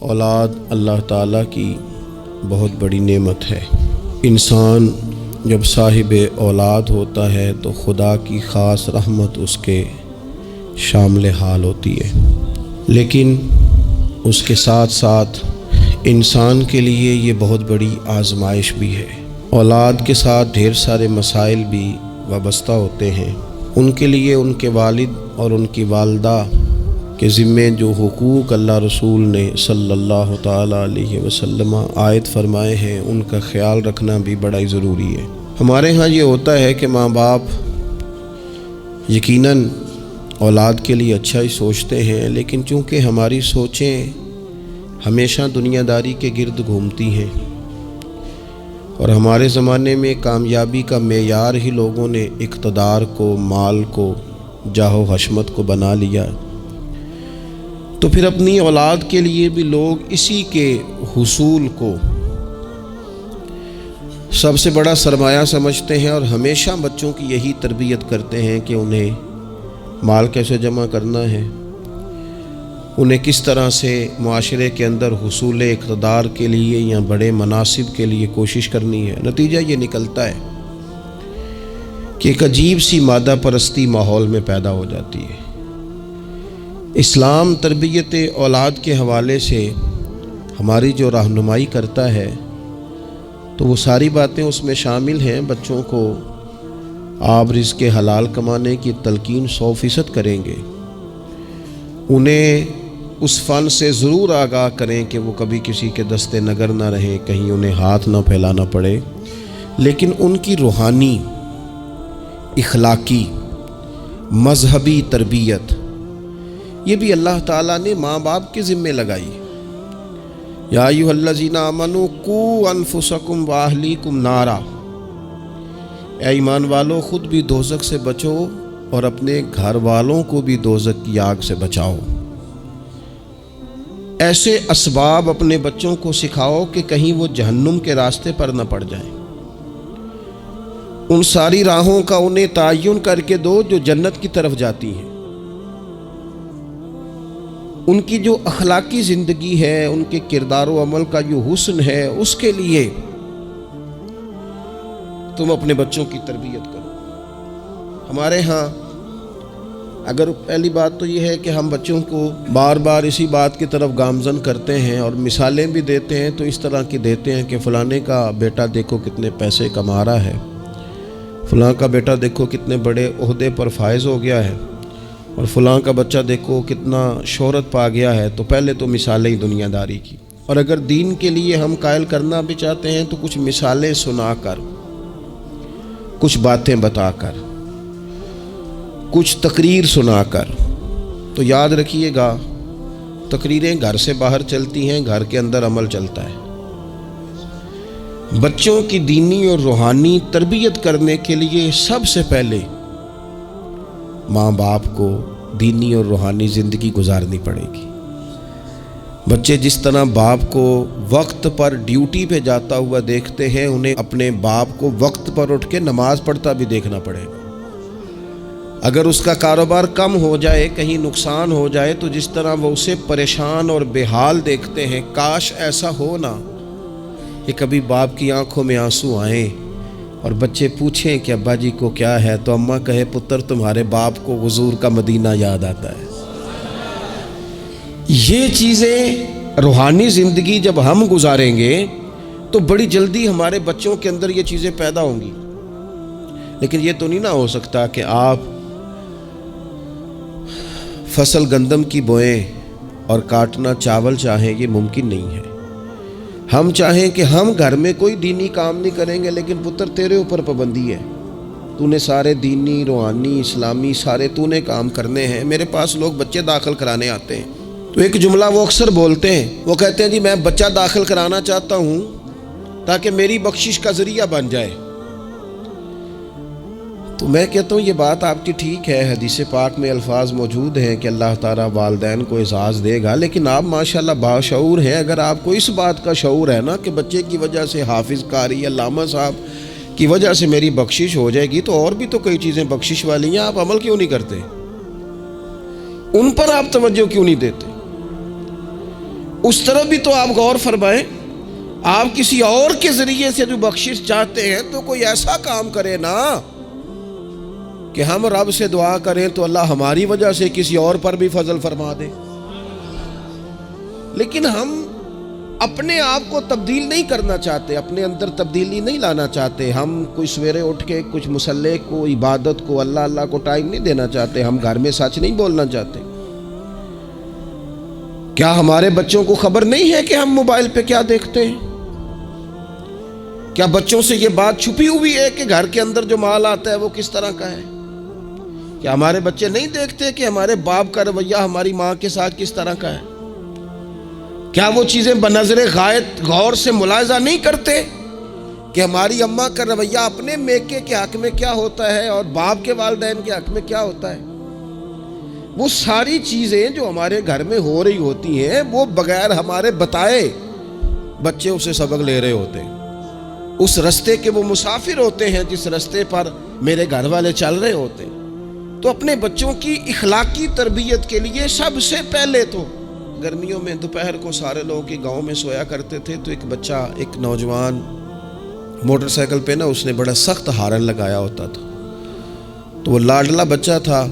اولاد اللہ تعالیٰ کی بہت بڑی نعمت ہے۔ انسان جب صاحب اولاد ہوتا ہے تو خدا کی خاص رحمت اس کے شامل حال ہوتی ہے، لیکن اس کے ساتھ ساتھ انسان کے لیے یہ بہت بڑی آزمائش بھی ہے۔ اولاد کے ساتھ ڈھیر سارے مسائل بھی وابستہ ہوتے ہیں۔ ان کے لیے ان کے والد اور ان کی والدہ کے ذمے جو حقوق اللہ رسول نے صلی اللہ تعالیٰ علیہ وسلم عائد فرمائے ہیں، ان کا خیال رکھنا بھی بڑا ہی ضروری ہے۔ ہمارے ہاں یہ ہوتا ہے کہ ماں باپ یقیناً اولاد کے لیے اچھا ہی سوچتے ہیں، لیکن چونکہ ہماری سوچیں ہمیشہ دنیا داری کے گرد گھومتی ہیں اور ہمارے زمانے میں کامیابی کا معیار ہی لوگوں نے اقتدار کو، مال کو، جاہ و حشمت کو بنا لیا، تو پھر اپنی اولاد کے لیے بھی لوگ اسی کے حصول کو سب سے بڑا سرمایہ سمجھتے ہیں اور ہمیشہ بچوں کی یہی تربیت کرتے ہیں کہ انہیں مال کیسے جمع کرنا ہے، انہیں کس طرح سے معاشرے کے اندر حصول اقتدار کے لیے یا بڑے مناصب کے لیے کوشش کرنی ہے۔ نتیجہ یہ نکلتا ہے کہ ایک عجیب سی مادہ پرستی ماحول میں پیدا ہو جاتی ہے۔ اسلام تربیت اولاد کے حوالے سے ہماری جو رہنمائی کرتا ہے تو وہ ساری باتیں اس میں شامل ہیں۔ بچوں کو آپ رزق حلال کمانے کی تلقین 100% کریں گے، انہیں اس فن سے ضرور آگاہ کریں کہ وہ کبھی کسی کے دستے نگر نہ رہیں، کہیں انہیں ہاتھ نہ پھیلانا پڑے، لیکن ان کی روحانی، اخلاقی، مذہبی تربیت یہ بھی اللہ تعالیٰ نے ماں باپ کے ذمے لگائی۔ یا ایھا الذین آمنوا قوا انفسکم واہلیکم نارا، اے ایمان والو خود بھی دوزخ سے بچو اور اپنے گھر والوں کو بھی دوزخ کی آگ سے بچاؤ۔ ایسے اسباب اپنے بچوں کو سکھاؤ کہ کہیں وہ جہنم کے راستے پر نہ پڑ جائیں۔ ان ساری راہوں کا انہیں تعین کر کے دو جو جنت کی طرف جاتی ہیں۔ ان کی جو اخلاقی زندگی ہے، ان کے کردار و عمل کا جو حسن ہے، اس کے لیے تم اپنے بچوں کی تربیت کرو۔ ہمارے ہاں اگر پہلی بات تو یہ ہے کہ ہم بچوں کو بار بار اسی بات کی طرف گامزن کرتے ہیں اور مثالیں بھی دیتے ہیں تو اس طرح کی دیتے ہیں کہ فلانے کا بیٹا دیکھو کتنے پیسے کما رہا ہے، فلاں کا بیٹا دیکھو کتنے بڑے عہدے پر فائز ہو گیا ہے، اور فلاں کا بچہ دیکھو کتنا شہرت پا گیا ہے۔ تو پہلے تو مثالیں ہی دنیا داری کی، اور اگر دین کے لیے ہم قائل کرنا بھی چاہتے ہیں تو کچھ مثالیں سنا کر، کچھ باتیں بتا کر، کچھ تقریر سنا کر۔ تو یاد رکھیے گا تقریریں گھر سے باہر چلتی ہیں، گھر کے اندر عمل چلتا ہے۔ بچوں کی دینی اور روحانی تربیت کرنے کے لیے سب سے پہلے ماں باپ کو دینی اور روحانی زندگی گزارنی پڑے گی۔ بچے جس طرح باپ کو وقت پر ڈیوٹی پہ جاتا ہوا دیکھتے ہیں، انہیں اپنے باپ کو وقت پر اٹھ کے نماز پڑھتا بھی دیکھنا پڑے گا۔ اگر اس کا کاروبار کم ہو جائے، کہیں نقصان ہو جائے، تو جس طرح وہ اسے پریشان اور بے حال دیکھتے ہیں، کاش ایسا ہو نا کہ کبھی باپ کی آنکھوں میں آنسو آئیں اور بچے پوچھیں کہ ابا جی کو کیا ہے، تو اماں کہے پتر تمہارے باپ کو حضور کا مدینہ یاد آتا ہے۔ یہ چیزیں روحانی زندگی جب ہم گزاریں گے تو بڑی جلدی ہمارے بچوں کے اندر یہ چیزیں پیدا ہوں گی۔ لیکن یہ تو نہیں نہ ہو سکتا کہ آپ فصل گندم کی بوئیں اور کاٹنا چاول چاہیں، یہ ممکن نہیں ہے۔ ہم چاہیں کہ ہم گھر میں کوئی دینی کام نہیں کریں گے، لیکن پتر تیرے اوپر پابندی ہے، تو نے سارے دینی، روحانی، اسلامی سارے تو نے کام کرنے ہیں۔ میرے پاس لوگ بچے داخل کرانے آتے ہیں تو ایک جملہ وہ اکثر بولتے ہیں، وہ کہتے ہیں جی میں بچہ داخل کرانا چاہتا ہوں تاکہ میری بخشش کا ذریعہ بن جائے۔ تو میں کہتا ہوں یہ بات آپ کی ٹھیک ہے، حدیث پاک میں الفاظ موجود ہیں کہ اللہ تعالیٰ والدین کو اعزاز دے گا، لیکن آپ ماشاءاللہ باشعور ہیں۔ اگر آپ کو اس بات کا شعور ہے نا کہ بچے کی وجہ سے حافظ قاری علامہ صاحب کی وجہ سے میری بخشش ہو جائے گی، تو اور بھی تو کئی چیزیں بخشش والی ہیں، آپ عمل کیوں نہیں کرتے؟ ان پر آپ توجہ کیوں نہیں دیتے؟ اس طرف بھی تو آپ غور فرمائیں. آپ کسی اور کے ذریعے سے جو بخشش چاہتے ہیں تو کوئی ایسا کام کرے نا کہ ہم رب سے دعا کریں تو اللہ ہماری وجہ سے کسی اور پر بھی فضل فرما دے. لیکن ہم اپنے آپ کو تبدیل نہیں کرنا چاہتے، اپنے اندر تبدیلی نہیں لانا چاہتے. ہم کوئی سویرے اٹھ کے کچھ مصلی کو، عبادت کو، اللہ کو ٹائم نہیں دینا چاہتے. ہم گھر میں سچ نہیں بولنا چاہتے. کیا ہمارے بچوں کو خبر نہیں ہے کہ ہم موبائل پہ کیا دیکھتے ہیں؟ کیا بچوں سے یہ بات چھپی ہوئی ہے کہ گھر کے اندر جو مال آتا ہے وہ کس طرح کا ہے؟ کیا ہمارے بچے نہیں دیکھتے کہ ہمارے باپ کا رویہ ہماری ماں کے ساتھ کس طرح کا ہے؟ کیا وہ چیزیں بنظر غائب غور سے ملاحظہ نہیں کرتے کہ ہماری اماں کا رویہ اپنے میکے کے حق میں کیا ہوتا ہے اور باپ کے والدین کے حق میں کیا ہوتا ہے؟ وہ ساری چیزیں جو ہمارے گھر میں ہو رہی ہوتی ہیں وہ بغیر ہمارے بتائے بچے اسے سبق لے رہے ہوتے ہیں. اس رستے کے وہ مسافر ہوتے ہیں جس رستے پر میرے گھر والے چل رہے ہوتے ہیں. تو اپنے بچوں کی اخلاقی تربیت کے لیے سب سے پہلے تو گرمیوں میں دوپہر کو سارے لوگ گاؤں میں سویا کرتے تھے تو ایک بچہ، ایک نوجوان موٹر سائیکل پہ نا اس نے بڑا سخت ہارن لگایا ہوتا تھا. تو وہ لاڈلا بچہ تھا،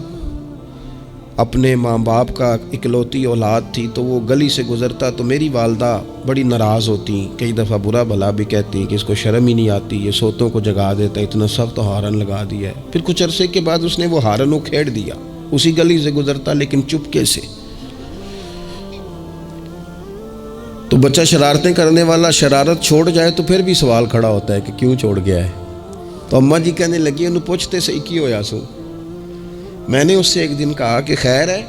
اپنے ماں باپ کا اکلوتی اولاد تھی. تو وہ گلی سے گزرتا تو میری والدہ بڑی ناراض ہوتی، کئی دفعہ برا بھلا بھی کہتی کہ اس کو شرم ہی نہیں آتی، یہ سوتوں کو جگا دیتا، اتنا سخت ہارن لگا دیا ہے. پھر کچھ عرصے کے بعد اس نے وہ ہارن اکھیڑ دیا. اسی گلی سے گزرتا لیکن چپکے سے. تو بچہ شرارتیں کرنے والا شرارت چھوڑ جائے تو پھر بھی سوال کھڑا ہوتا ہے کہ کیوں چھوڑ گیا ہے. تو اماں جی کہنے لگی انہوں پوچھتے صحیح کی ہویا سو. میں نے اس سے ایک دن کہا کہ خیر ہے،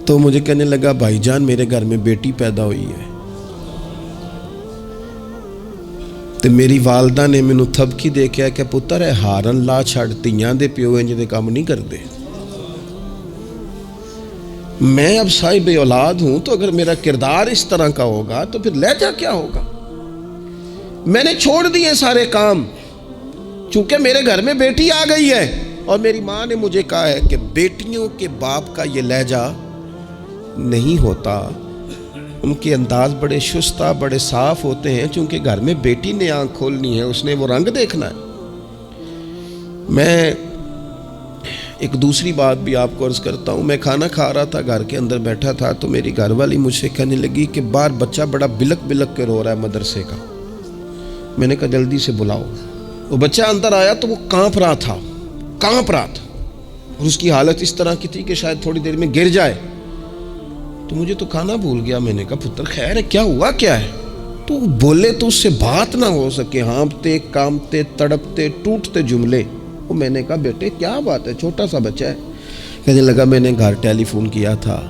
تو مجھے کہنے لگا بھائی جان میرے گھر میں بیٹی پیدا ہوئی ہے. تو میری والدہ نے مینوں تھبکی دے کے کہ پتر ہے ہارن لا چھڑ، تیاں دے پیو انج دے کام نہیں کردے. میں اب صاحب اولاد ہوں تو اگر میرا کردار اس طرح کا ہوگا تو پھر لہجہ کیا ہوگا؟ میں نے چھوڑ دیے سارے کام چونکہ میرے گھر میں بیٹی آ گئی ہے اور میری ماں نے مجھے کہا ہے کہ بیٹیوں کے باپ کا یہ لہجہ نہیں ہوتا. ان کے انداز بڑے شستہ، بڑے صاف ہوتے ہیں چونکہ گھر میں بیٹی نے آنکھ کھولنی ہے، اس نے وہ رنگ دیکھنا ہے. میں ایک دوسری بات بھی آپ کو عرض کرتا ہوں. میں کھانا کھا رہا تھا، گھر کے اندر بیٹھا تھا تو میری گھر والی مجھ سے کہنے لگی کہ باہر بچہ بڑا بلک بلک کے رو رہا ہے مدرسے کا. میں نے کہا جلدی سے بلاؤ. وہ بچہ اندر آیا تو وہ کانپ رہا تھا اور اس کی حالت اس طرح کی تھی کہ شاید تھوڑی دیر میں گر جائے. تو مجھے تو کھانا بھول گیا. میں نے کہا پتر خیر ہے، کیا ہوا کیا ہے؟ تو بولے تو اس سے بات نہ ہو سکے، ہانپتے کانپتے تڑپتے ٹوٹتے جملے. وہ میں نے کہا بیٹے کیا بات ہے، چھوٹا سا بچہ ہے. کہنے لگا میں نے گھر ٹیلی فون کیا تھا،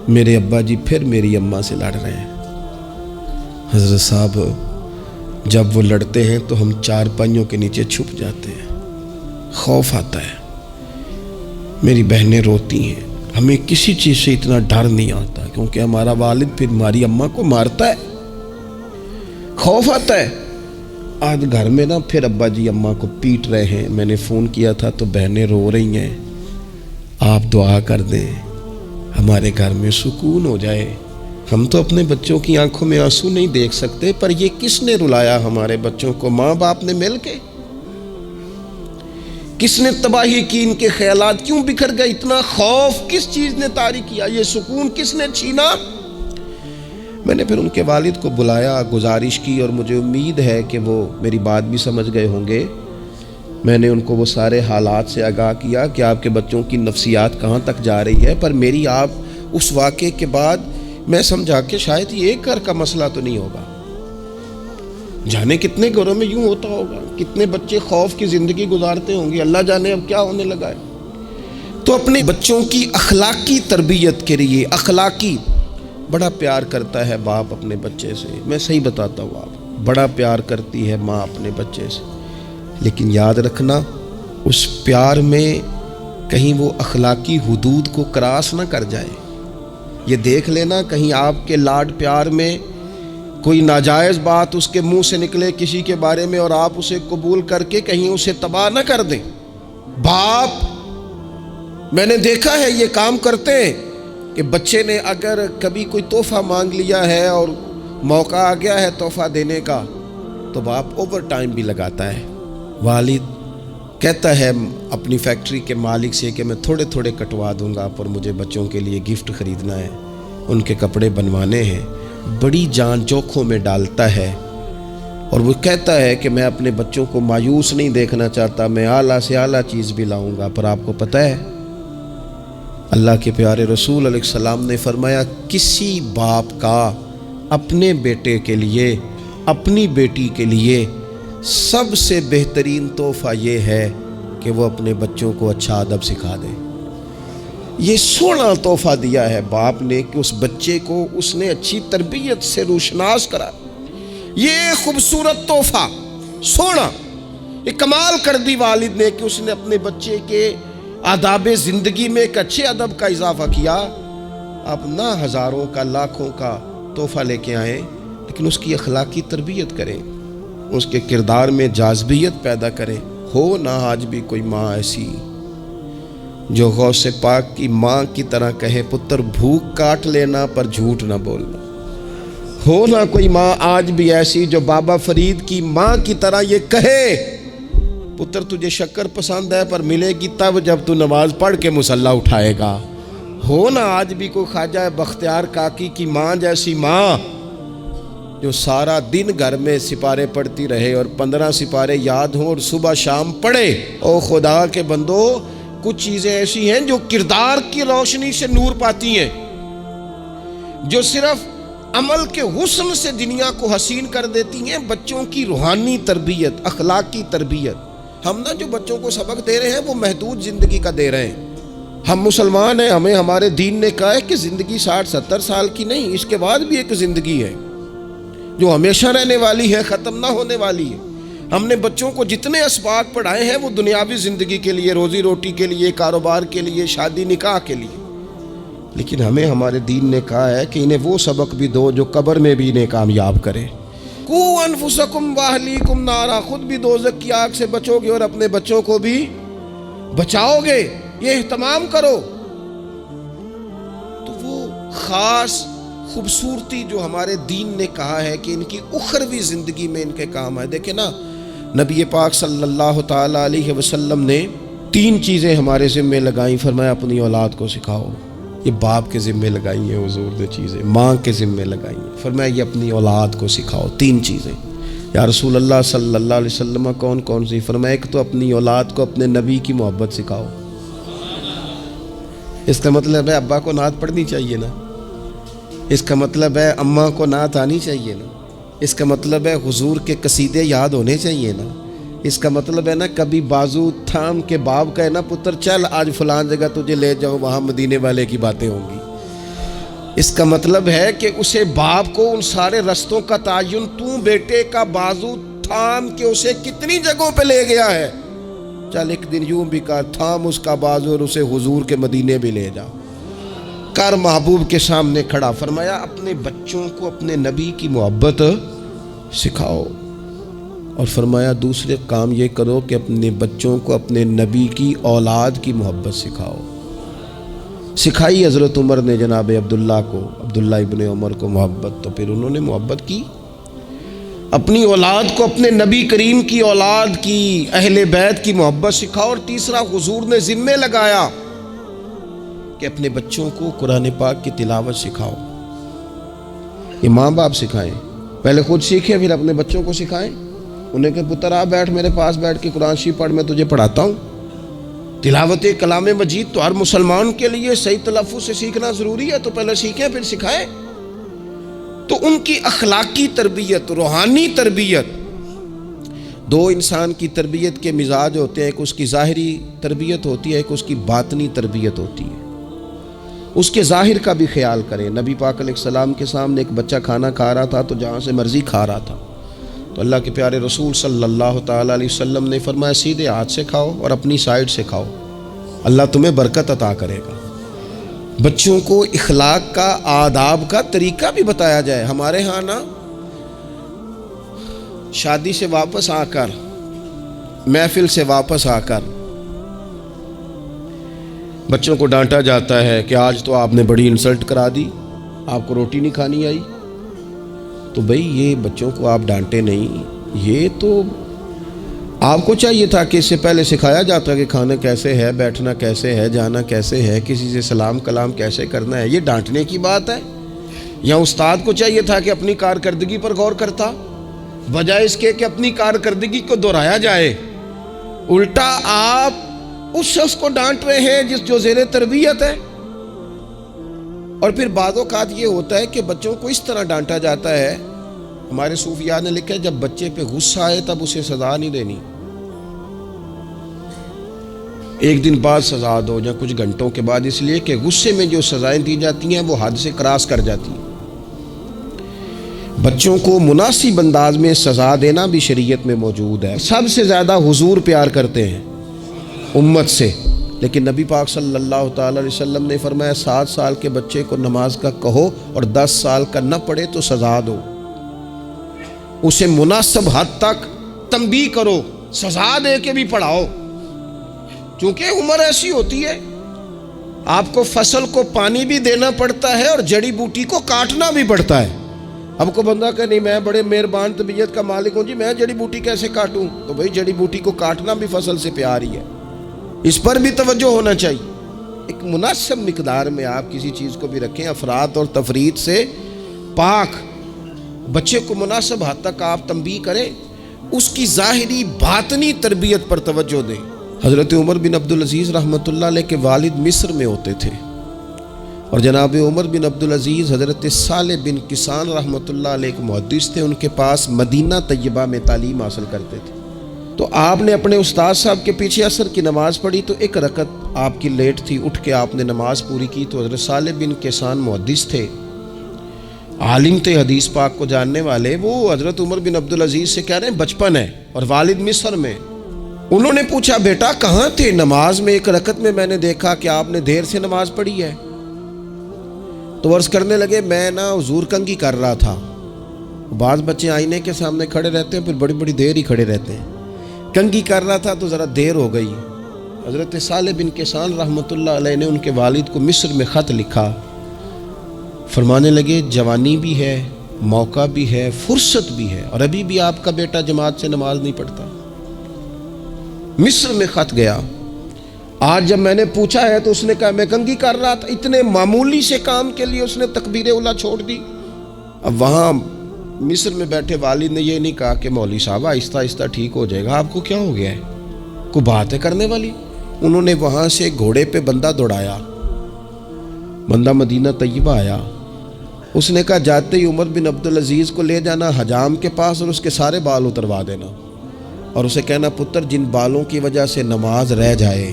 میرے ابا جی پھر میری اماں سے لڑ رہے ہیں. حضرت صاحب جب وہ لڑتے ہیں تو ہم چار پائیوں کے نیچے چھپ جاتے ہیں، خوف آتا ہے. میری بہنیں روتی ہیں، ہمیں کسی چیز سے اتنا ڈر نہیں آتا کیونکہ ہمارا والد پھر ہماری اماں کو مارتا ہے. خوف آتا ہے. آج گھر میں نا پھر ابا جی اماں کو پیٹ رہے ہیں. میں نے فون کیا تھا تو بہنیں رو رہی ہیں، آپ دعا کر دیں ہمارے گھر میں سکون ہو جائے. ہم تو اپنے بچوں کی آنکھوں میں آنسو نہیں دیکھ سکتے، پر یہ کس نے رلایا ہمارے بچوں کو؟ ماں باپ نے مل کے. کس نے تباہی کی؟ ان کے خیالات کیوں بکھر گئے؟ اتنا خوف کس چیز نے طاری کیا؟ یہ سکون کس نے چھینا؟ میں نے پھر ان کے والد کو بلایا، گزارش کی، اور مجھے امید ہے کہ وہ میری بات بھی سمجھ گئے ہوں گے. میں نے ان کو وہ سارے حالات سے آگاہ کیا کہ آپ کے بچوں کی نفسیات کہاں تک جا رہی ہے. پر میری آپ اس واقعے کے بعد میں سمجھا کہ شاید یہ ایک گھر کا مسئلہ تو نہیں ہوگا، جانے کتنے گھروں میں یوں ہوتا ہوگا، کتنے بچے خوف کی زندگی گزارتے ہوں گے، اللہ جانے اب کیا ہونے لگا ہے. تو اپنے بچوں کی اخلاقی تربیت کے لیے اخلاقی بڑا پیار کرتا ہے باپ اپنے بچے سے. میں صحیح بتاتا ہوں، آپ بڑا پیار کرتی ہے ماں اپنے بچے سے. لیکن یاد رکھنا اس پیار میں کہیں وہ اخلاقی حدود کو کراس نہ کر جائے. یہ دیکھ لینا کہیں آپ کے لاڈ پیار میں کوئی ناجائز بات اس کے منہ سے نکلے کسی کے بارے میں اور آپ اسے قبول کر کے کہیں اسے تباہ نہ کر دیں. باپ میں نے دیکھا ہے یہ کام کرتے ہیں کہ بچے نے اگر کبھی کوئی تحفہ مانگ لیا ہے اور موقع آ گیا ہے تحفہ دینے کا تو باپ اوور ٹائم بھی لگاتا ہے. والد کہتا ہے اپنی فیکٹری کے مالک سے کہ میں تھوڑے تھوڑے کٹوا دوں گا پر مجھے بچوں کے لیے گفٹ خریدنا ہے، ان کے کپڑے بنوانے ہیں. بڑی جان جوکھوں میں ڈالتا ہے اور وہ کہتا ہے کہ میں اپنے بچوں کو مایوس نہیں دیکھنا چاہتا، میں اعلیٰ سے اعلیٰ چیز بھی لاؤں گا. پر آپ کو پتہ ہے اللہ کے پیارے رسول علیہ السلام نے فرمایا کسی باپ کا اپنے بیٹے کے لیے، اپنی بیٹی کے لیے سب سے بہترین تحفہ یہ ہے کہ وہ اپنے بچوں کو اچھا ادب سکھا دے. یہ سونا تحفہ دیا ہے باپ نے کہ اس بچے کو اس نے اچھی تربیت سے روشناس کرا. یہ خوبصورت تحفہ سونا یہ کمال کر دی والد نے کہ اس نے اپنے بچے کے آداب زندگی میں ایک اچھے ادب کا اضافہ کیا. آپ نہ ہزاروں کا لاکھوں کا تحفہ لے کے آئیں لیکن اس کی اخلاقی تربیت کریں، اس کے کردار میں جاذبیت پیدا کریں. ہو نہ آج بھی کوئی ماں ایسی جو غوث پاک کی ماں کی طرح کہے پتر بھوک کاٹ لینا پر جھوٹ نہ بولنا. ہو نہ کوئی ماں آج بھی ایسی جو بابا فرید کی ماں کی طرح یہ کہے پتر تجھے شکر پسند ہے پر ملے گی تب جب تو نماز پڑھ کے مصلی اٹھائے گا. ہو نہ آج بھی کوئی خواجہ بختیار کاکی کی ماں جیسی ماں جو سارا دن گھر میں سپارے پڑھتی رہے اور 15 سپارے یاد ہوں اور صبح شام پڑھے. او خدا کے بندو کچھ چیزیں ایسی ہیں جو کردار کی روشنی سے نور پاتی ہیں، جو صرف عمل کے حسن سے دنیا کو حسین کر دیتی ہیں. بچوں کی روحانی تربیت، اخلاقی تربیت. ہم جو بچوں کو سبق دے رہے ہیں وہ محدود زندگی کا دے رہے ہیں. ہم مسلمان ہیں، ہمیں ہمارے دین نے کہا ہے کہ زندگی 60-70 سال کی نہیں، اس کے بعد بھی ایک زندگی ہے جو ہمیشہ رہنے والی ہے، ختم نہ ہونے والی ہے. ہم نے بچوں کو جتنے اسباق پڑھائے ہیں وہ دنیاوی زندگی کے لیے، روزی روٹی کے لیے، کاروبار کے لیے، شادی نکاح کے لیے. لیکن ہمیں ہمارے دین نے کہا ہے کہ انہیں وہ سبق بھی دو جو قبر میں بھی انہیں کامیاب کرے. قُوْ أَنفُسَكُمْ وَأَهْلِيكُمْ نَارًا، خود بھی دوزخ کی آگ سے بچو گے اور اپنے بچوں کو بھی بچاؤ گے. یہ اہتمام کرو. تو وہ خاص خوبصورتی جو ہمارے دین نے کہا ہے کہ ان کی اخروی زندگی میں ان کے کام آئے. دیکھیں نا نبی پاک صلی اللہ تعالیٰ علیہ وسلم نے 3 چیزیں ہمارے ذمے لگائیں. فرمایا اپنی اولاد کو سکھاؤ. یہ باپ کے ذمے لگائی ہیں حضور نے چیزیں، ماں کے ذمے لگائی ہیں. فرمایا یہ اپنی اولاد کو سکھاؤ. 3 چیزیں. یا رسول اللہ صلی اللہ علیہ وسلم کون کون سی؟ فرمایا ایک تو اپنی اولاد کو اپنے نبی کی محبت سکھاؤ. اس کا مطلب ہے ابا کو نعت پڑھنی چاہیے نا، اس کا مطلب ہے اماں کو نعت آنی چاہیے نا، اس کا مطلب ہے حضور کے قصیدے یاد ہونے چاہیے نا، اس کا مطلب ہے نا کبھی بازو تھام کے باپ کا ہے نا پتر چل آج فلان جگہ تجھے لے جاؤ وہاں مدینے والے کی باتیں ہوں گی. اس کا مطلب ہے کہ اسے باپ کو ان سارے رستوں کا تعین تو بیٹے کا بازو تھام کے اسے کتنی جگہوں پہ لے گیا ہے. چل ایک دن یوں بھی کر تھام اس کا بازو اور اسے حضور کے مدینے بھی لے جا کر محبوب کے سامنے کھڑا. فرمایا اپنے بچوں کو اپنے نبی کی محبت سکھاؤ اور فرمایا دوسرے کام یہ کرو کہ اپنے بچوں کو اپنے نبی کی اولاد کی محبت سکھاؤ. سکھائی حضرت عمر نے جناب عبداللہ کو، عبداللہ ابن عمر کو محبت، تو پھر انہوں نے محبت کی. اپنی اولاد کو اپنے نبی کریم کی اولاد کی، اہل بیت کی محبت سکھاؤ. اور تیسرا حضور نے ذمہ لگایا کہ اپنے بچوں کو قرآن پاک کی تلاوت سکھاؤ. یہ ماں باپ سکھائیں، پہلے خود سیکھیں پھر اپنے بچوں کو سکھائیں. انہیں کہ پتر آ بیٹھ میرے پاس بیٹھ کے قرآن شریف پڑھ، میں تجھے پڑھاتا ہوں. تلاوت کلام مجید تو ہر مسلمان کے لیے صحیح تلفظ سے سیکھنا ضروری ہے، تو پہلے سیکھیں پھر سکھائیں. تو ان کی اخلاقی تربیت، روحانی تربیت، 2 انسان کی تربیت کے مزاج ہوتے ہیں. ایک اس کی ظاہری تربیت ہوتی ہے، ایک اس کی باطنی تربیت ہوتی ہے. اس کے ظاہر کا بھی خیال کریں. نبی پاک علیہ السلام کے سامنے ایک بچہ کھانا کھا رہا تھا تو جہاں سے مرضی کھا رہا تھا، تو اللہ کے پیارے رسول صلی اللہ تعالیٰ علیہ وسلم نے فرمایا سیدھے ہاتھ سے کھاؤ اور اپنی سائیڈ سے کھاؤ، اللہ تمہیں برکت عطا کرے گا. بچوں کو اخلاق کا، آداب کا طریقہ بھی بتایا جائے. ہمارے ہاں نا شادی سے واپس آ کر، محفل سے واپس آ کر بچوں کو ڈانٹا جاتا ہے کہ آج تو آپ نے بڑی انسلٹ کرا دی، آپ کو روٹی نہیں کھانی آئی۔ تو بھئی یہ بچوں کو آپ ڈانٹے نہیں، یہ تو آپ کو چاہیے تھا کہ اس سے پہلے سکھایا جاتا کہ کھانا کیسے ہے، بیٹھنا کیسے ہے، جانا کیسے ہے، کسی سے سلام کلام کیسے کرنا ہے۔ یہ ڈانٹنے کی بات ہے؟ یا استاد کو چاہیے تھا کہ اپنی کارکردگی پر غور کرتا، بجائے اس کے کہ اپنی کارکردگی کو دہرایا جائے۔ الٹا آپ اس شخص کو ڈانٹ رہے ہیں جو زیر تربیت ہے۔ اور پھر بعض اوقات یہ ہوتا ہے کہ بچوں کو اس طرح ڈانٹا جاتا ہے، ہمارے صوفیاء نے لکھا ہے جب بچے پہ غصہ آئے تب اسے سزا نہیں دینی، ایک دن بعد سزا دو یا کچھ گھنٹوں کے بعد، اس لیے کہ غصے میں جو سزائیں دی جاتی ہیں وہ حد سے کراس کر جاتی ہیں۔ بچوں کو مناسب انداز میں سزا دینا بھی شریعت میں موجود ہے۔ سب سے زیادہ حضور پیار کرتے ہیں امت سے، لیکن نبی پاک صلی اللہ تعالی علیہ وسلم نے فرمایا 7 سال کے بچے کو نماز کا کہو اور 10 سال کا نہ پڑھے تو سزا دو، اسے مناسب حد تک تنبیہ کرو، سزا دے کے بھی پڑھاؤ، چونکہ عمر ایسی ہوتی ہے آپ کو فصل کو پانی بھی دینا پڑتا ہے اور جڑی بوٹی کو کاٹنا بھی پڑتا ہے۔ اب کو بندہ کہ نہیں میں بڑے مہربان طبیعت کا مالک ہوں جی، میں جڑی بوٹی کیسے کاٹوں؟ تو بھئی جڑی بوٹی کو کاٹنا بھی فصل سے پیار ہی ہے، اس پر بھی توجہ ہونا چاہیے۔ ایک مناسب مقدار میں آپ کسی چیز کو بھی رکھیں، افراط اور تفریط سے پاک، بچے کو مناسب حد تک آپ تنبیہ کریں، اس کی ظاہری باطنی تربیت پر توجہ دیں۔ حضرت عمر بن عبدالعزیز رحمۃ اللہ علیہ کے والد مصر میں ہوتے تھے، اور جناب عمر بن عبدالعزیز حضرت صالح بن کسان رحمۃ اللہ علیہ کے محدث تھے، ان کے پاس مدینہ طیبہ میں تعلیم حاصل کرتے تھے۔ تو آپ نے اپنے استاد صاحب کے پیچھے عصر کی نماز پڑھی تو 1 رکعت آپ کی لیٹ تھی، اٹھ کے آپ نے نماز پوری کی تو حضرت صالح بن کسان محدث تھے، عالم تھے، حدیث پاک کو جاننے والے، وہ حضرت عمر بن عبدالعزیز سے کہہ رہے ہیں بچپن ہے اور والد مصر میں۔ انہوں نے پوچھا بیٹا کہاں تھے نماز میں؟ 1 رکعت میں نے دیکھا کہ آپ نے دیر سے نماز پڑھی ہے۔ تو عرض کرنے لگے میں حضور کنگھی کر رہا تھا۔ بعض بچے آئینے کے سامنے کھڑے رہتے ہیں پھر بڑی بڑی دیر ہی کھڑے رہتے ہیں، کنگھی کر رہا تھا تو ذرا دیر ہو گئی۔ حضرت صالح بن کسان رحمۃ اللہ علیہ نے ان کے والد کو مصر میں خط لکھا، فرمانے لگے جوانی بھی ہے، موقع بھی ہے، فرصت بھی ہے، اور ابھی بھی آپ کا بیٹا جماعت سے نماز نہیں پڑھتا۔ مصر میں خط گیا، آج جب میں نے پوچھا ہے تو اس نے کہا میں کنگھی کر رہا تھا۔ اتنے معمولی سے کام کے لیے اس نے تکبیر اولیٰ چھوڑ دی۔ اب وہاں مصر میں بیٹھے والد نے یہ نہیں کہا کہ مولوی صاحب آہستہ آہستہ ٹھیک ہو جائے گا، آپ کو کیا ہو گیا ہے، کوئی بات ہے کرنے والی؟ انہوں نے وہاں سے گھوڑے پہ بندہ دوڑایا، بندہ مدینہ طیبہ آیا، اس نے کہا جاتے ہی عمر بن عبدالعزیز کو لے جانا حجام کے پاس اور اس کے سارے بال اتروا دینا، اور اسے کہنا پتر جن بالوں کی وجہ سے نماز رہ جائے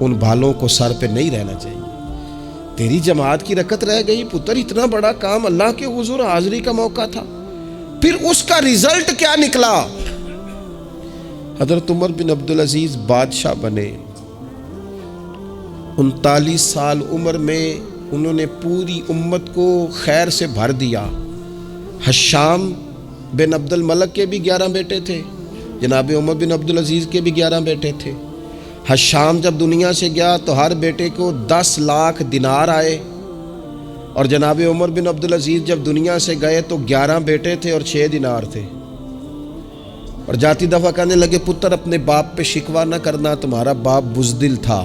ان بالوں کو سر پہ نہیں رہنا چاہیے، تیری جماعت کی رکعت رہ گئی پتر، اتنا بڑا کام، اللہ کے حضور حاضری کا موقع تھا۔ پھر اس کا ریزلٹ کیا نکلا؟ حضرت عمر بن عبدالعزیز بادشاہ بنے، 39 سال عمر میں انہوں نے پوری امت کو خیر سے بھر دیا۔ حشام بن عبد الملک کے بھی 11 بیٹے تھے، جناب عمر بن عبدالعزیز کے بھی 11 بیٹے تھے۔ حشام جب دنیا سے گیا تو ہر بیٹے کو 10 لاکھ دینار آئے، اور جناب عمر بن عبدالعزیز جب دنیا سے گئے تو 11 بیٹے تھے اور 6 دینار تھے۔ اور جاتی دفعہ کہنے لگے پتر اپنے باپ پہ شکوہ نہ کرنا، تمہارا باپ بزدل تھا،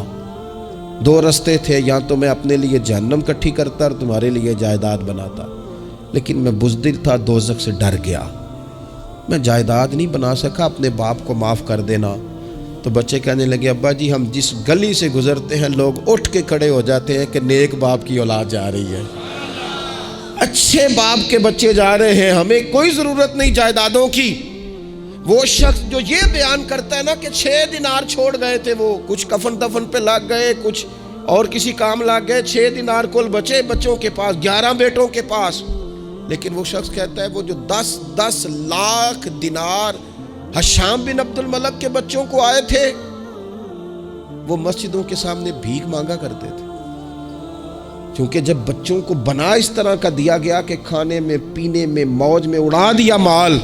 2 رستے تھے، یا تو میں اپنے لیے جہنم کٹھی کرتا اور تمہارے لیے جائیداد بناتا، لیکن میں بزدل تھا، دوزخ سے ڈر گیا، میں جائیداد نہیں بنا سکا، اپنے باپ کو معاف کر دینا۔ تو بچے کہنے لگے ابا جی ہم جس گلی سے گزرتے ہیں لوگ اٹھ کے کھڑے ہو جاتے ہیں کہ نیک باپ کی اولاد جا رہی ہے، اچھے باپ کے بچے جا رہے ہیں، ہمیں کوئی ضرورت نہیں جائیدادوں کی۔ وہ شخص جو یہ بیان کرتا ہے نا کہ 6 دینار چھوڑ گئے تھے، وہ کچھ کفن دفن پہ لگ گئے، کچھ اور کسی کام لگ گئے، 6 دینار کل بچے بچوں کے پاس، 11 بیٹوں کے پاس، لیکن وہ شخص کہتا ہے وہ جو 10 لاکھ دینار حشام بن عبد الملک کے بچوں کو آئے تھے، وہ مسجدوں کے سامنے بھیک مانگا کرتے تھے، کیونکہ جب بچوں کو بنا اس طرح کا دیا گیا کہ کھانے میں پینے میں موج میں اڑا دیا مال،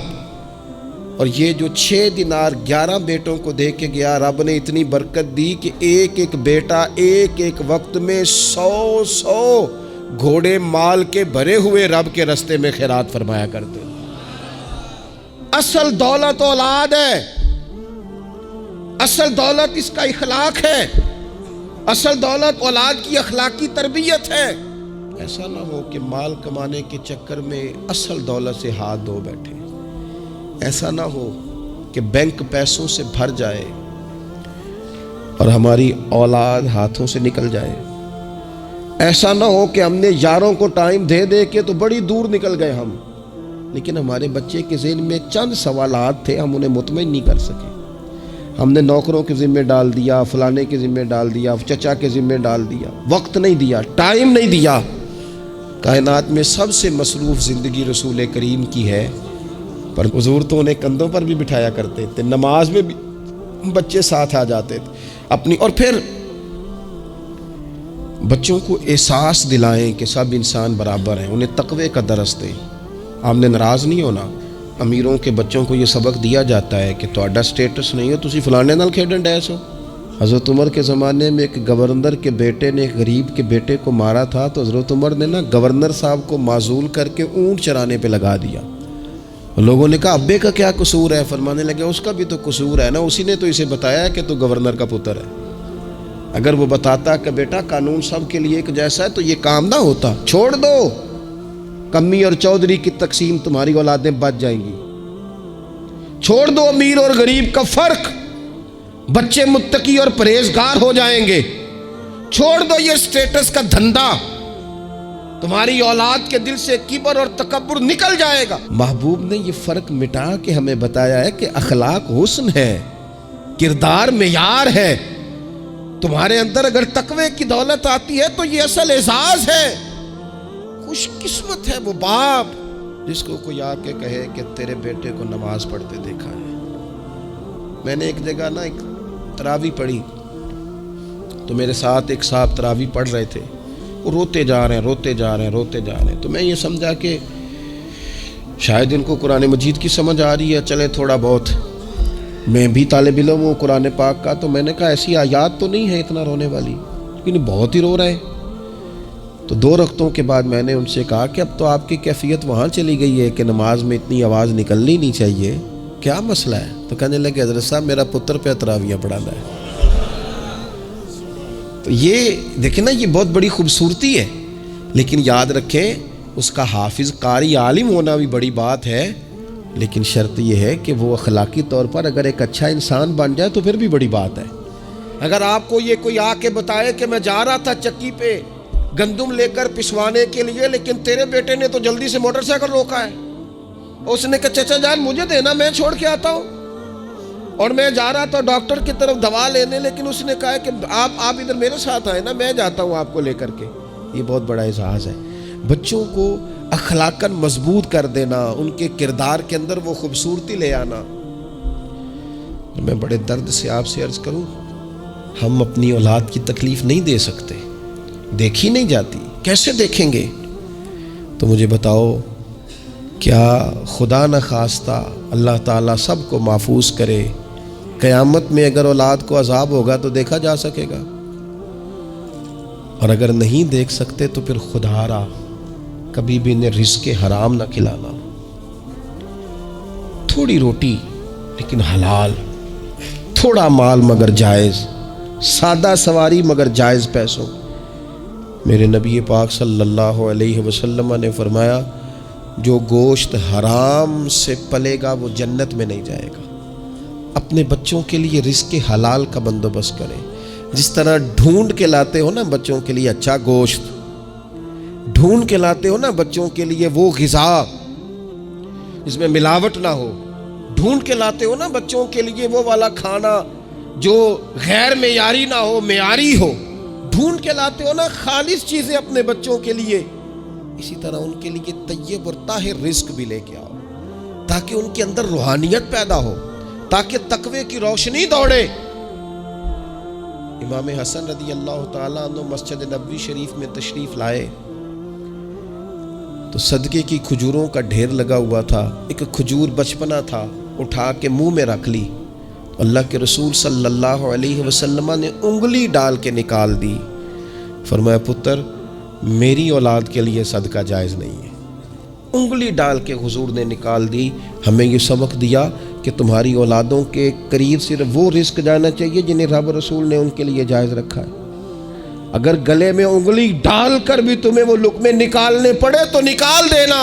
اور یہ جو 6 دینار 11 بیٹوں کو دے کے گیا، رب نے اتنی برکت دی کہ ایک ایک بیٹا ایک ایک وقت میں 100 گھوڑے مال کے بھرے ہوئے رب کے رستے میں خیرات فرمایا کرتے۔ اصل دولت اولاد ہے، اصل دولت اس کا اخلاق ہے، اصل دولت اولاد کی اخلاقی تربیت ہے۔ ایسا نہ ہو کہ مال کمانے کے چکر میں اصل دولت سے ہاتھ دھو بیٹھے، ایسا نہ ہو کہ بینک پیسوں سے بھر جائے اور ہماری اولاد ہاتھوں سے نکل جائے، ایسا نہ ہو کہ ہم نے یاروں کو ٹائم دے دے کے تو بڑی دور نکل گئے ہم، لیکن ہمارے بچے کے ذہن میں چند سوالات تھے، ہم انہیں مطمئن نہیں کر سکے، ہم نے نوکروں کے ذمہ ڈال دیا، فلانے کے ذمہ ڈال دیا، چچا کے ذمہ ڈال دیا، وقت نہیں دیا، ٹائم نہیں دیا۔ کائنات میں سب سے مصروف زندگی رسول کریم کی ہے، پر حضور تو انہیں کندھوں پر بھی بٹھایا کرتے تھے، نماز میں بھی بچے ساتھ آ جاتے تھے اپنی، اور پھر بچوں کو احساس دلائیں کہ سب انسان برابر ہیں، انہیں تقوی کا درس دیں۔ آپ نے ناراض نہیں ہونا، امیروں کے بچوں کو یہ سبق دیا جاتا ہے کہ تہاڈا سٹیٹس نہیں ہو تسی فلانے نال کھیڈن ڈیس ہو۔ حضرت عمر کے زمانے میں ایک گورنر کے بیٹے نے ایک غریب کے بیٹے کو مارا تھا، تو حضرت عمر نے گورنر صاحب کو معزول کر کے اونٹ چرانے پہ لگا دیا۔ لوگوں نے کہا ابے کا کیا قصور ہے؟ فرمانے لگے اس کا بھی تو قصور ہے نا، اسی نے تو اسے بتایا کہ تو گورنر کا پتر ہے، اگر وہ بتاتا کہ بیٹا قانون سب کے لیے ایک جیسا ہے تو یہ کام نہ ہوتا، چھوڑ دو، کمی اور چودھری کی تقسیم تمہاری اولادیں بچ جائیں گی، چھوڑ دو امیر اور غریب کا فرق، بچے متقی اور پرہیزگار ہو جائیں گے، چھوڑ دو یہ سٹیٹس کا دھندا، تمہاری اولاد کے دل سے کبر اور تکبر نکل جائے گا۔ محبوب نے یہ فرق مٹا کے ہمیں بتایا ہے کہ اخلاق حسن ہے، کردار معیار ہے، تمہارے اندر اگر تقوی کی دولت آتی ہے تو یہ اصل اعزاز ہے۔ خوش قسمت ہے وہ باپ جس کو کوئی آ کے کہے کہ تیرے بیٹے کو نماز پڑھتے دیکھا ہے۔ میں نے ایک جگہ ایک تراویح پڑھی تو میرے ساتھ ایک صاحب تراویح پڑھ رہے تھے، وہ روتے جا رہے ہیں، تو میں یہ سمجھا کہ شاید ان کو قرآن مجید کی سمجھ آ رہی ہے، چلے تھوڑا بہت، میں بھی طالب علم ہوں قرآن پاک کا، تو میں نے کہا ایسی آیات تو نہیں ہے اتنا رونے والی، لیکن بہت ہی رو رہے ہیں۔ تو 2 رکعتوں کے بعد میں نے ان سے کہا کہ اب تو آپ کی کیفیت وہاں چلی گئی ہے کہ نماز میں اتنی آواز نکلنی نہیں چاہیے، کیا مسئلہ ہے؟ تو کہنے لگے حضرت صاحب میرا پتر پہ تراویح پڑھانا ہے۔ تو یہ دیکھیں نا، یہ بہت بڑی خوبصورتی ہے، لیکن یاد رکھیں اس کا حافظ قاری عالم ہونا بھی بڑی بات ہے، لیکن شرط یہ ہے کہ وہ اخلاقی طور پر اگر ایک اچھا انسان بن جائے تو پھر بھی بڑی بات ہے۔ اگر آپ کو یہ کوئی آ کے بتائے کہ میں جا رہا تھا چکی پہ گندم لے کر پسوانے کے لیے، لیکن تیرے بیٹے نے تو جلدی سے موٹر سائیکل روکا ہے، اس نے کہا چچا جان مجھے دینا میں چھوڑ کے آتا ہوں، اور میں جا رہا تھا ڈاکٹر کی طرف دوا لینے، لیکن اس نے کہا کہ آپ ادھر میرے ساتھ آئے نا، میں جاتا ہوں آپ کو لے کر کے۔ یہ بہت بڑا اعزاز ہے، بچوں کو اخلاقاً مضبوط کر دینا، ان کے کردار کے اندر وہ خوبصورتی لے آنا۔ میں بڑے درد سے آپ سے عرض کروں، ہم اپنی اولاد کی تکلیف نہیں دے سکتے، دیکھی نہیں جاتی، کیسے دیکھیں گے؟ تو مجھے بتاؤ، کیا خدا نہ خواستہ اللہ تعالیٰ سب کو محفوظ کرے، قیامت میں اگر اولاد کو عذاب ہوگا تو دیکھا جا سکے گا؟ اور اگر نہیں دیکھ سکتے تو پھر خدا را کبھی بھی انہیں رزق حرام نہ کھلانا، تھوڑی روٹی لیکن حلال، تھوڑا مال مگر جائز، سادہ سواری مگر جائز پیسوں۔ میرے نبی پاک صلی اللہ علیہ وسلم نے فرمایا جو گوشت حرام سے پلے گا وہ جنت میں نہیں جائے گا۔ اپنے بچوں کے لیے رزق حلال کا بندوبست کریں، جس طرح ڈھونڈ کے لاتے ہو نا بچوں کے لیے اچھا گوشت، ڈھونڈ کے لاتے ہو نا بچوں کے لیے وہ غذا جس میں ملاوٹ نہ ہو، ڈھونڈ کے لاتے ہو نا بچوں کے لیے وہ والا کھانا جو غیر معیاری نہ ہو، معیاری ہو، ڈھونڈ کے لاتے ہو نا خالص چیزیں اپنے بچوں کے لیے، اسی طرح ان کے لیے طیب اور طاہر رزق بھی لے کے آؤ، تاکہ ان کے اندر روحانیت پیدا ہو، تاکہ تقوی کی روشنی دوڑے۔ امام حسن رضی اللہ تعالیٰ عنہ مسجد نبوی شریف میں تشریف لائے تو صدقے کی کھجوروں کا ڈھیر لگا ہوا تھا، ایک کھجور بچپنا تھا، اٹھا کے منہ میں رکھ لی، اللہ کے رسول صلی اللہ علیہ وسلم نے انگلی ڈال کے نکال دی، فرمایا پتر میری اولاد کے لیے صدقہ جائز نہیں ہے۔ انگلی ڈال کے حضور نے نکال دی، ہمیں یہ سبق دیا کہ تمہاری اولادوں کے قریب صرف وہ رزق جانا چاہیے جنہیں رب رسول نے ان کے لیے جائز رکھا ہے۔ اگر گلے میں انگلی ڈال کر بھی تمہیں وہ لقمے نکالنے پڑے تو نکال دینا،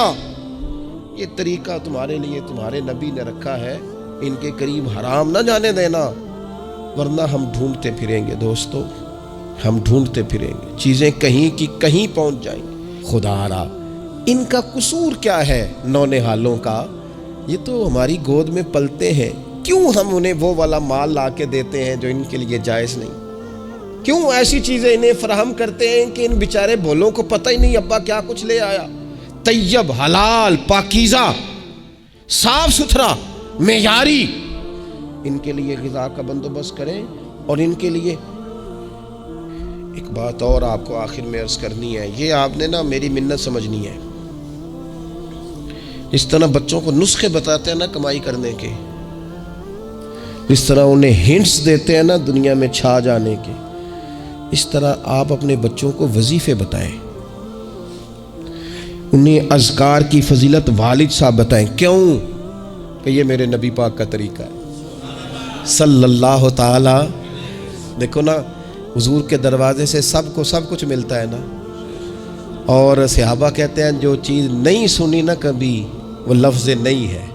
یہ طریقہ تمہارے لیے تمہارے نبی نے رکھا ہے، ان کے قریب حرام نہ جانے دینا، ورنہ ہم ڈھونڈتے پھریں گے دوستو، ہم ڈھونڈتے پھریں گے، چیزیں کہیں کی کہیں پہنچ جائیں گی۔ خدا را ان کا قصور کیا ہے نونہالوں کا؟ یہ تو ہماری گود میں پلتے ہیں، کیوں ہم انہیں وہ والا مال لا کے دیتے ہیں جو ان کے لیے جائز نہیں؟ کیوں ایسی چیزیں انہیں فراہم کرتے ہیں کہ ان بیچارے بولوں کو پتہ ہی نہیں ابا کیا کچھ لے آیا؟ طیب، حلال، پاکیزہ، صاف ستھرا، معیاری ان کے لیے غذا کا بندوبست کریں۔ اور ان کے لیے ایک بات اور آپ کو آخر میں عرض کرنی ہے، یہ آپ نے نا میری منت سمجھنی ہے۔ اس طرح بچوں کو نسخے بتاتے ہیں نا کمائی کرنے کے، اس طرح انہیں ہنٹس دیتے ہیں نا دنیا میں چھا جانے کے، اس طرح آپ اپنے بچوں کو وظیفے بتائیں، انہیں اذکار کی فضیلت والد صاحب بتائیں۔ کیوں؟ کہ یہ میرے نبی پاک کا طریقہ ہے صلی اللہ تعالی۔ دیکھو نا حضور کے دروازے سے سب کو سب کچھ ملتا ہے نا، اور صحابہ کہتے ہیں جو چیز نہیں سنی نا کبھی وہ لفظ نہیں ہے،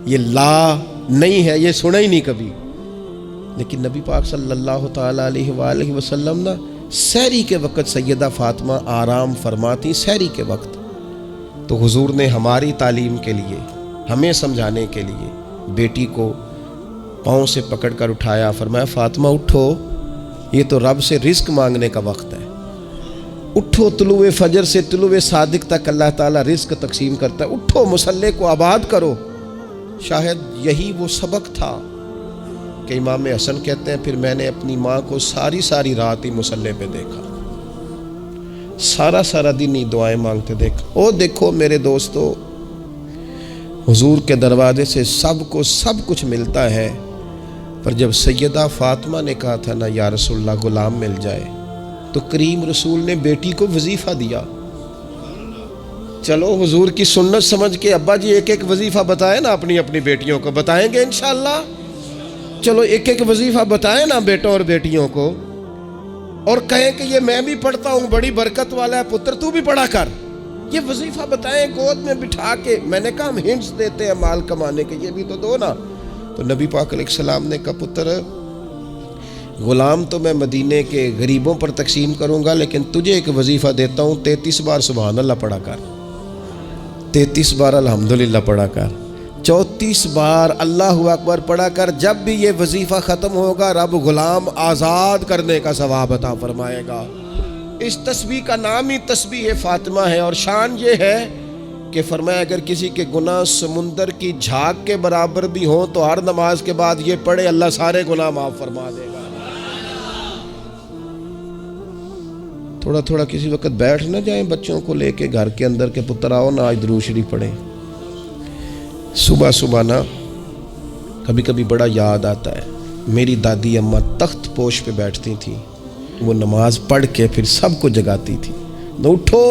یہ لا نہیں ہے، یہ سنا ہی نہیں کبھی۔ لیکن نبی پاک صلی اللہ تعالیٰ علیہ وآلہ وسلم نا سحری کے وقت سیدہ فاطمہ آرام فرماتی، سحری کے وقت، تو حضور نے ہماری تعلیم کے لیے، ہمیں سمجھانے کے لیے بیٹی کو پاؤں سے پکڑ کر اٹھایا، فرمایا فاطمہ اٹھو، یہ تو رب سے رزق مانگنے کا وقت ہے، اٹھو، طلوع فجر سے طلوع صادق تک اللہ تعالیٰ رزق تقسیم کرتا ہے، اٹھو مصلے کو آباد کرو۔ شاید یہی وہ سبق تھا کہ امام حسن کہتے ہیں پھر میں نے اپنی ماں کو ساری رات ہی مصلے پہ دیکھا، سارا دن ہی دعائیں مانگتے دیکھا۔ او دیکھو میرے دوستو، حضور کے دروازے سے سب کو سب کچھ ملتا ہے، پر جب سیدہ فاطمہ نے کہا تھا نا یا رسول اللہ غلام مل جائے، تو کریم رسول نے بیٹی کو وظیفہ دیا۔ چلو حضور کی سنت سمجھ کے ابا جی ایک وظیفہ بتائیں نا اپنی بیٹیوں کو، بتائیں گے انشاءاللہ؟ چلو ایک وظیفہ بتائیں نا بیٹوں اور بیٹیوں کو، اور کہیں کہ یہ میں بھی پڑھتا ہوں، بڑی برکت والا ہے پتر تو بھی پڑھا کر، یہ وظیفہ بتائیں گود میں بٹھا کے۔ میں نے کہا ہم ہنٹس دیتے ہیں مال کمانے کے، یہ بھی تو دو نا۔ تو نبی پاک علیہ السلام نے کہا پتر غلام تو میں مدینے کے غریبوں پر تقسیم کروں گا، لیکن تجھے ایک وظیفہ دیتا ہوں، 33 بار سبحان اللہ پڑھا کر، 33 بار الحمدللہ پڑھا کر، 34 بار اللہ اکبر پڑھا کر۔ جب بھی یہ وظیفہ ختم ہوگا رب غلام آزاد کرنے کا ثواب عطا فرمائے گا۔ اس تسبیح کا نام ہی تسبیح فاطمہ ہے، اور شان یہ ہے کہ فرمایا اگر کسی کے گناہ سمندر کی جھاگ کے برابر بھی ہوں تو ہر نماز کے بعد یہ پڑھے، اللہ سارے گناہ معاف فرما دے گا۔ تھوڑا کسی وقت بیٹھ نہ جائیں بچوں کو لے کے گھر کے اندر کہ پتر آؤ نا آج درود شریف پڑھیں۔ صبح نا کبھی بڑا یاد آتا ہے، میری دادی اماں تخت پوش پہ بیٹھتی تھیں، وہ نماز پڑھ کے پھر سب کو جگاتی تھی، اٹھو،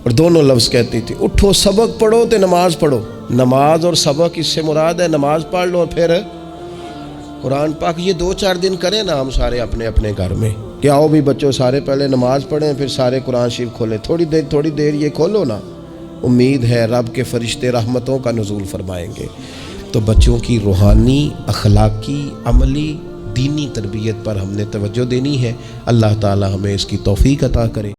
اور دونوں لفظ کہتی تھی، اٹھو سبق پڑھو تے نماز پڑھو۔ نماز اور سبق اس سے مراد ہے نماز پڑھ لو اور پھر قرآن پاک۔ یہ 2-4 دن کریں نا ہم سارے اپنے گھر میں کہ آؤ بھی بچوں سارے پہلے نماز پڑھیں پھر سارے قرآن شریف کھولیں، تھوڑی دیر یہ کھولو نا، امید ہے رب کے فرشتے رحمتوں کا نزول فرمائیں گے۔ تو بچوں کی روحانی، اخلاقی، عملی، دینی تربیت پر ہم نے توجہ دینی ہے۔ اللہ تعالی ہمیں اس کی توفیق عطا کرے۔